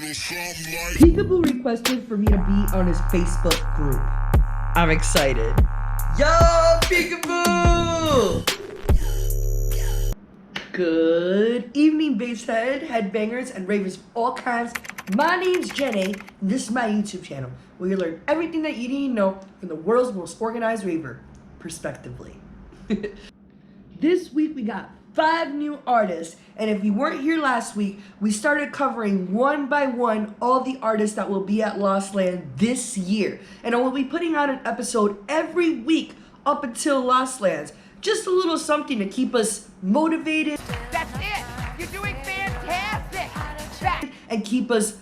Peekaboo requested for me to be on his Facebook group. I'm excited. Yo, Peekaboo! Good evening, basshead, headbangers, and ravers of all kinds. My name's Jenny, and this is my YouTube channel, where you learn everything that you need to know from the world's most organized raver, prospectively. This week we got 5 new artists, and if you weren't here last week, we started covering one by one all the artists that will be at Lost Land this year. And I will be putting out an episode every week up until Lost Lands. Just a little something to keep us motivated. That's it! You're doing fantastic! And keep us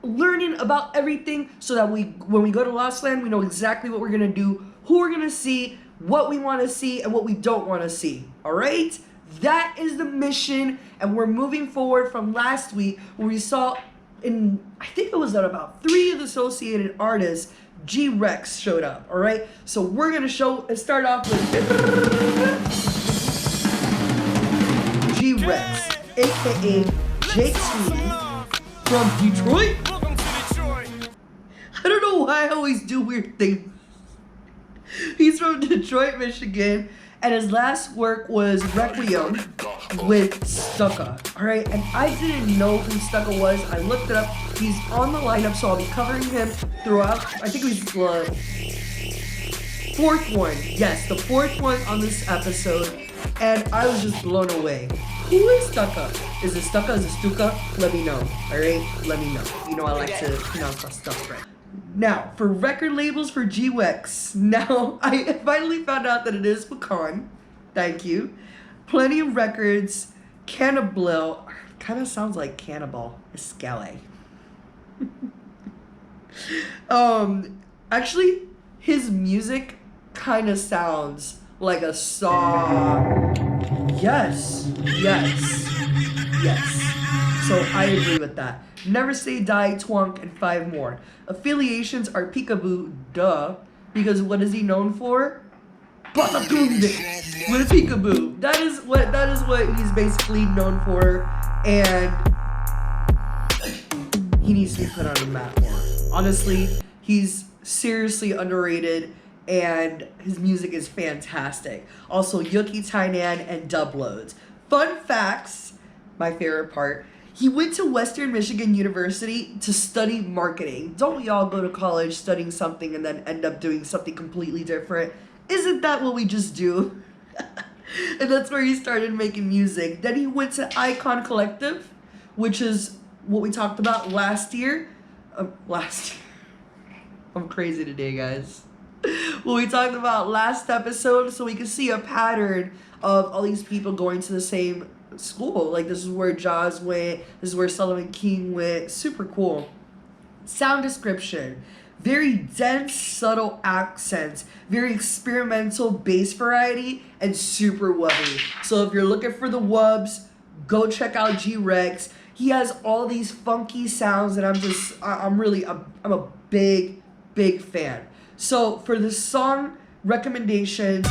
learning about everything so that when we go to Lost Land, we know exactly what we're gonna do, who we're gonna see, what we want to see, and what we don't want to see. Alright? That is the mission, and we're moving forward from last week where we saw in, I think it was at about 3 of the associated artists, G-Rex showed up, alright? So we're gonna start off with G-Rex, aka Jake Sweeney from Detroit. I don't know why I always do weird things. He's from Detroit, Michigan, and his last work was Requiem with Stuca, alright? And I didn't know who Stuca was. I looked it up. He's on the lineup, so I'll be covering him throughout. I think it was the 4th one. Yes, the 4th one on this episode, and I was just blown away. Who is Stuca? Is it Stuca? Is it Stuca? Let me know, alright? Let me know. You know I like to pronounce my stuff right. Now, for record labels for G-Rex, now I finally found out that it is Pecan. Thank you. Plenty of Records, Cannibal, kind of sounds like Cannibal, Escale. Actually, his music kind of sounds like a song. Yes. So I agree with that. Never Say Die, Twunk, and 5 more. Affiliations are Peekaboo, duh, because what is he known for? Batatunde with Peekaboo. That is what he's basically known for, and he needs to be put on a map more. Honestly, he's seriously underrated, and his music is fantastic. Also, Yuki Tainan and Dubloads. Fun facts, my favorite part. He went to Western Michigan University to study marketing. Don't we all go to college studying something and then end up doing something completely different? Isn't that what we just do? And that's where he started making music. Then he went to Icon Collective, which is what we talked about last year. I'm crazy today, guys. What we talked about last episode, so we can see a pattern of all these people going to the same school. Like, this is where Jaws went, this is where Sullivan King went. Super cool. Sound description: very dense, subtle accents, very experimental bass variety, and super wubby. So if you're looking for the wubs, go check out G-Rex. He has all these funky sounds, and I'm a big fan. So for the song recommendations,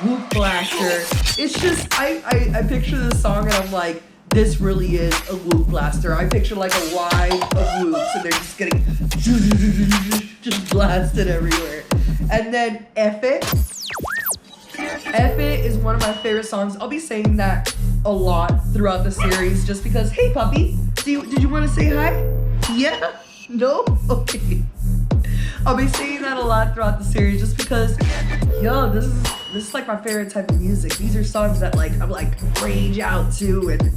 Whoop Blaster. It's just, I picture this song and I'm like, this really is a Whoop Blaster. I picture like a line of whoops and they're just getting just blasted everywhere. And then F It. F It is one of my favorite songs. I'll be saying that a lot throughout the series just because, hey puppy, did you want to say hi? Yeah? No? Okay. I'll be saying that a lot throughout the series just because, yo, this is like my favorite type of music. These are songs that like I'm like rage out to, and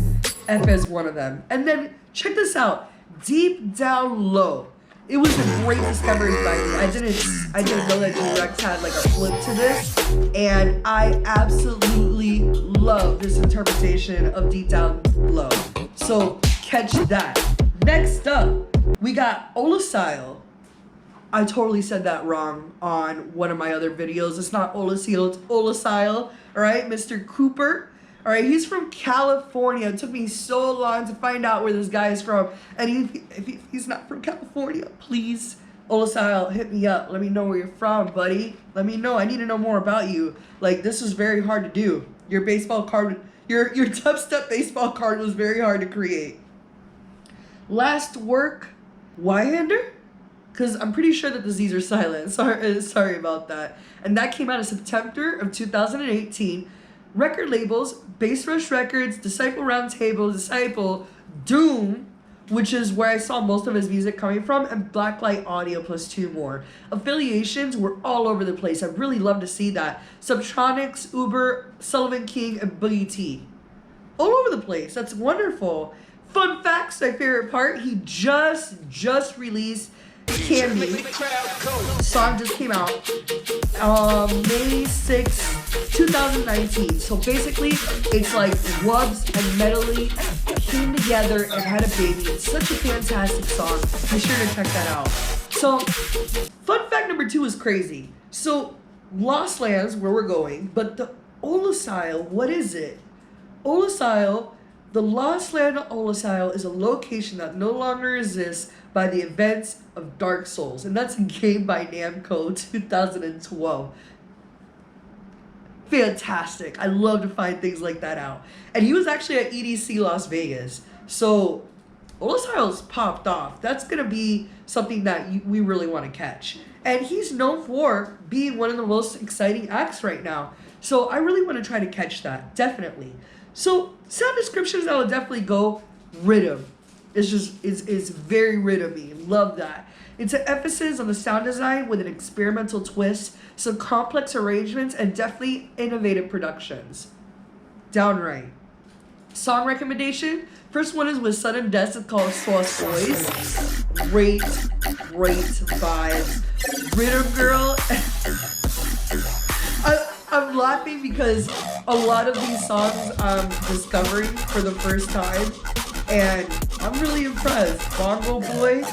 F is one of them. And then check this out, Deep Down Low. It was a great discovery by me. I didn't know that G-Rex had like a flip to this, and I absolutely love this interpretation of Deep Down Low. So catch that. Next up, we got Oolacile. I totally said that wrong on one of my other videos. It's not Oolacile, it's Oolacile. Alright, Mr. Cooper. Alright, he's from California. It took me so long to find out where this guy is from. And if he's not from California, please, Oolacile, hit me up. Let me know where you're from, buddy. Let me know. I need to know more about you. Like, this is very hard to do. Your baseball card, your dubstep baseball card was very hard to create. Last work Y-hander? Because I'm pretty sure that the Z's are silent. Sorry about that. And that came out in September of 2018. Record labels, Bass Rush Records, Disciple Roundtable, Disciple, Doom, which is where I saw most of his music coming from, and Blacklight Audio plus 2 more. Affiliations were all over the place. I'd really love to see that. Subtronics, Uber, Sullivan King, and Boogie T. All over the place. That's wonderful. Fun facts, my favorite part, he just released Candy. The song just came out May 6, 2019. So basically, it's like Wubs and Medley came together and had a baby. It's such a fantastic song. Be sure to check that out. So, fun fact number 2 is crazy. So, Lost Lands, where we're going, but the Oolacile, what is it? Oolacile, the Lost Land of Oolacile is a location that no longer exists by the events of Dark Souls, and that's a game by Namco 2012. Fantastic. I love to find things like that out. And he was actually at EDC Las Vegas. So Oolacile's popped off. That's going to be something that we really want to catch. And he's known for being one of the most exciting acts right now. So I really want to try to catch that. Definitely. So sound descriptions, I will definitely go rhythm. It's very rhythmy. Love that. It's an emphasis on the sound design with an experimental twist, some complex arrangements, and definitely innovative productions. Downright. Song recommendation. First one is with Sudden Death. It's called Sauce Boys. Great vibes. Rhythm Girl. I'm laughing because a lot of these songs I'm discovering for the first time, and I'm really impressed. Bongo Boy.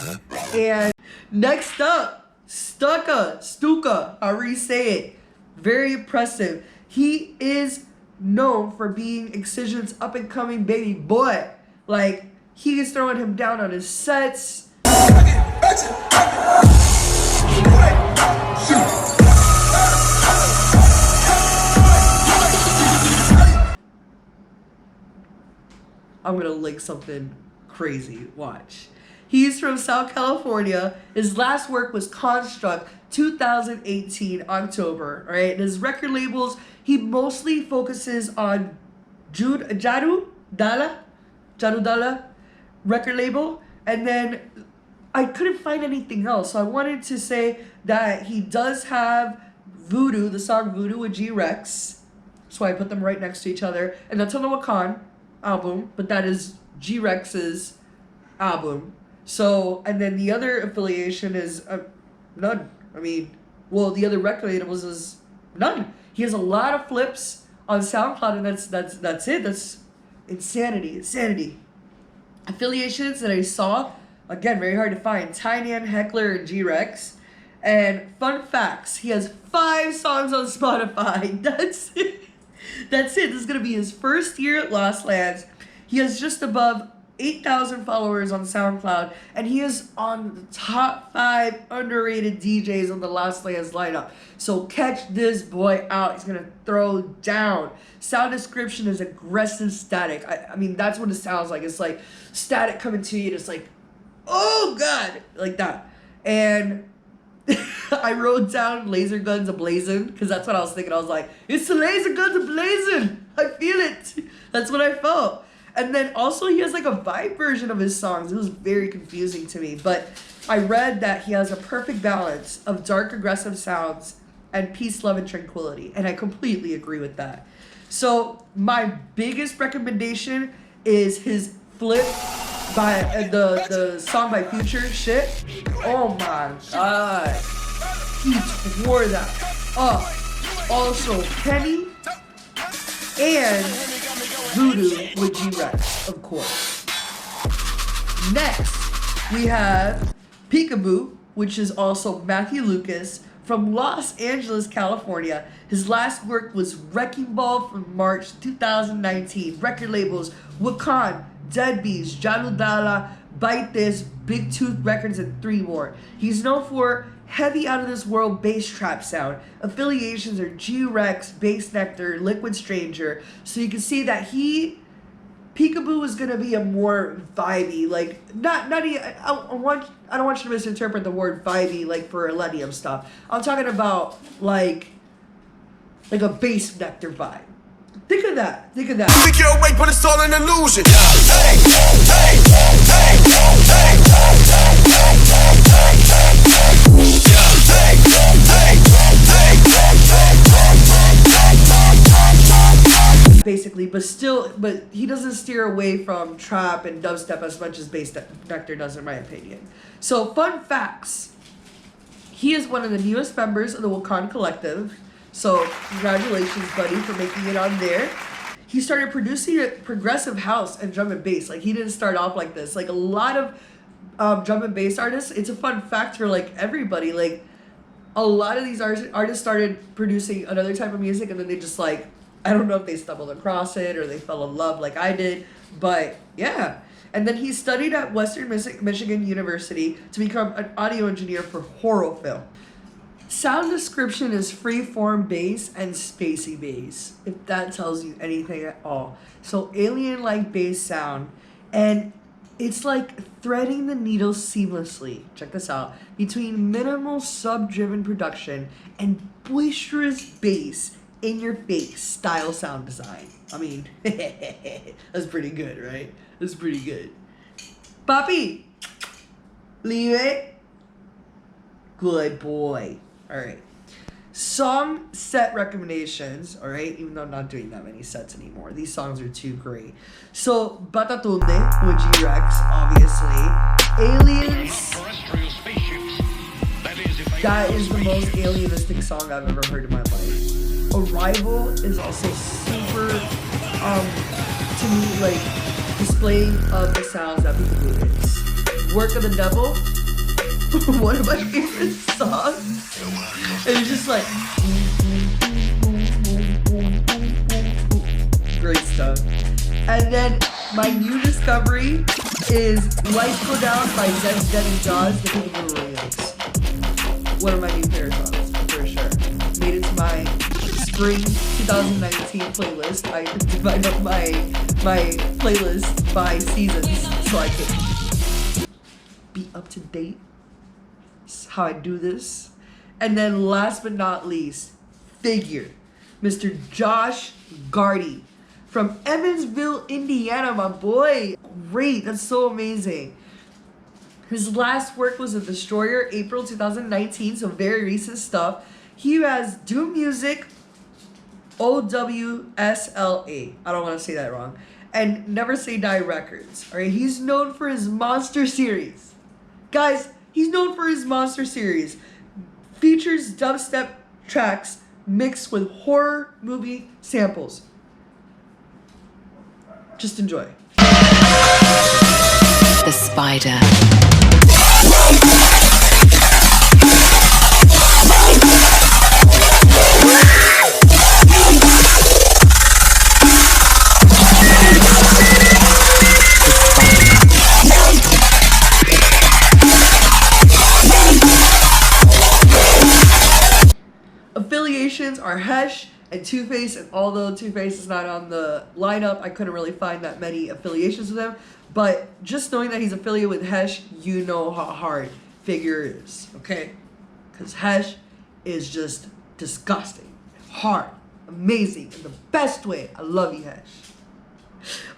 And next up, Stuca, however you say it. Very impressive. He is known for being Excision's up-and-coming baby boy. Like, he is throwing him down on his sets. I'm gonna link something crazy. Watch. He's from South California. His last work was Construct, 2018, October. Right? And his record labels, he mostly focuses on Jadu Dala record label. And then I couldn't find anything else. So I wanted to say that he does have Voodoo, the song Voodoo with G-Rex. So I put them right next to each other. And that's on the Wakan album, but that is G-Rex's album. So, and then the other affiliation is none. I mean, well, the other record labels is none. He has a lot of flips on SoundCloud, and that's it. That's insanity. Affiliations that I saw, again, very hard to find. Tynan, Heckler, and G-Rex. And fun facts, he has 5 songs on Spotify. That's it. This is going to be his first year at Lost Lands. He has just above 8,000 followers on SoundCloud, and he is on the top 5 underrated DJs on the Lost Lands lineup. So catch this boy out. He's going to throw down. Sound description is aggressive static. I mean, that's what it sounds like. It's like static coming to you, and it's like, oh God, like that. And I wrote down laser guns ablazing because that's what I was thinking. I was like, it's the laser guns ablazing. I feel it. That's what I felt. And then also he has like a vibe version of his songs. It was very confusing to me. But I read that he has a perfect balance of dark, aggressive sounds and peace, love, and tranquility. And I completely agree with that. So my biggest recommendation is his Flip by the song by Future, Shit. Oh my God. He tore that up. Also, Penny and Voodoo with G-Rex, of course. Next, we have Peekaboo, which is also Matthew Lucas from Los Angeles, California. His last work was Wrecking Ball from March 2019. Record labels Wakan, Deadbeats, Janudala, Bite This, Big Tooth Records, and 3 more. He's known for heavy out-of-this-world bass trap sound. Affiliations are G-Rex, BassNectar, Liquid Stranger. So you can see that he Peekaboo is gonna be a more vibey, like not even. I don't want you to misinterpret the word vibey like for Millennium stuff. I'm talking about like a BassNectar vibe. Think of that. Think of that. You think you're awake, but it's all an illusion. Basically, but he doesn't steer away from trap and dubstep as much as BassNectar does, in my opinion. So, fun facts. He is one of the newest members of the Wakan Collective. So, congratulations, buddy, for making it on there. He started producing progressive house and drum and bass. Like, he didn't start off like this. Like, a lot of drum and bass artists, it's a fun fact for, like, everybody. Like, a lot of these artists started producing another type of music, and then they just, like, I don't know if they stumbled across it or they fell in love like I did, but yeah. And then he studied at Western Michigan University to become an audio engineer for horror film. Sound description is free-form bass and spacey bass, if that tells you anything at all. So alien-like bass sound, and it's like threading the needle seamlessly, check this out, between minimal sub-driven production and boisterous bass in your face style sound design. I mean, that's pretty good, right? That's pretty good. Papi, leave it. Good boy. All right. Song set recommendations, all right? Even though I'm not doing that many sets anymore. These songs are too great. So, Batatunde with G-Rex, obviously. Aliens. That is the most alienistic song I've ever heard in my life. Arrival is also super, to me, like, displaying of the sounds that Peekaboo is. Work of the Devil, one of my favorite songs. And it's just like, great stuff. And then my new discovery is Lights Go Down by Zed's Dead and Jaws, the Peekaboo remix. One of my new favorite songs, for sure. Made it to my spring 2019 playlist. I divide up my playlist by seasons so I can be up to date. That's how I do this. And then last but not least, Figure. Mr. Josh Gardy from Evansville, Indiana, my boy. Great, that's so amazing. His last work was a Destroyer, April 2019, so very recent stuff. He has Doom Music, OWSLA. I don't want to say that wrong. And Never Say Die Records. Alright, he's known for his Monster series. Guys, he's known for his Monster series. Features dubstep tracks mixed with horror movie samples. Just enjoy. The Spider. Affiliations are Hesh and Two-Face, and although Two-Face is not on the lineup, I couldn't really find that many affiliations with him. But just knowing that he's affiliated with Hesh, you know how hard Figure is, okay? Because Hesh is just disgusting, hard, amazing, in the best way. I love you, Hesh.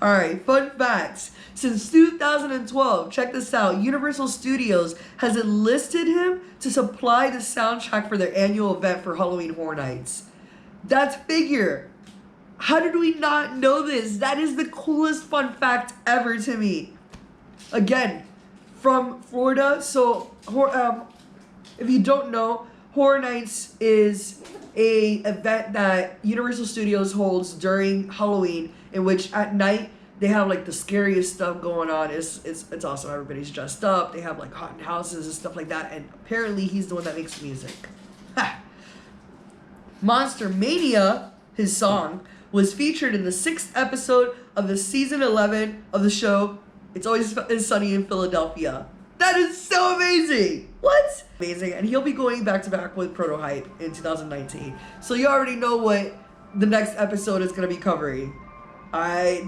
Alright, fun facts. Since 2012, check this out, Universal Studios has enlisted him to supply the soundtrack for their annual event for Halloween Horror Nights. That's Figure. How did we not know this? That is the coolest fun fact ever to me. Again, from Florida. So, if you don't know, Horror Nights is a event that Universal Studios holds during Halloween, in which at night they have like the scariest stuff going on. It's awesome. Everybody's dressed up. They have like haunted houses and stuff like that. And apparently he's the one that makes music. Ha. Monster Mania, his song, was featured in the 6th episode of the season 11 of the show It's Always Sunny in Philadelphia. That is so amazing! What? Amazing. And he'll be going back to back with Prototype in 2019. So you already know what the next episode is going to be covering.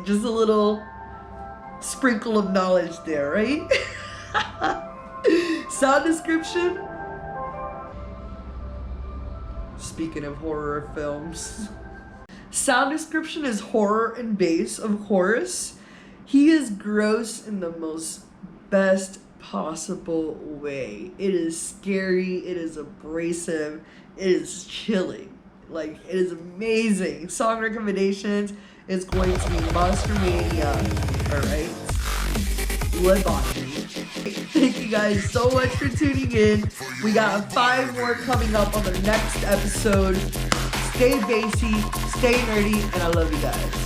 Just a little sprinkle of knowledge there, right? Sound description. Speaking of horror films. Sound description is horror and bass, of course. He is gross in the most best possible way. It is scary, it is abrasive, it is chilling. Like, it is amazing. Song recommendations is going to be Monster Mania. Alright. Laboratory. Thank you guys so much for tuning in. We got 5 more coming up on the next episode. Stay bassy, stay nerdy, and I love you guys.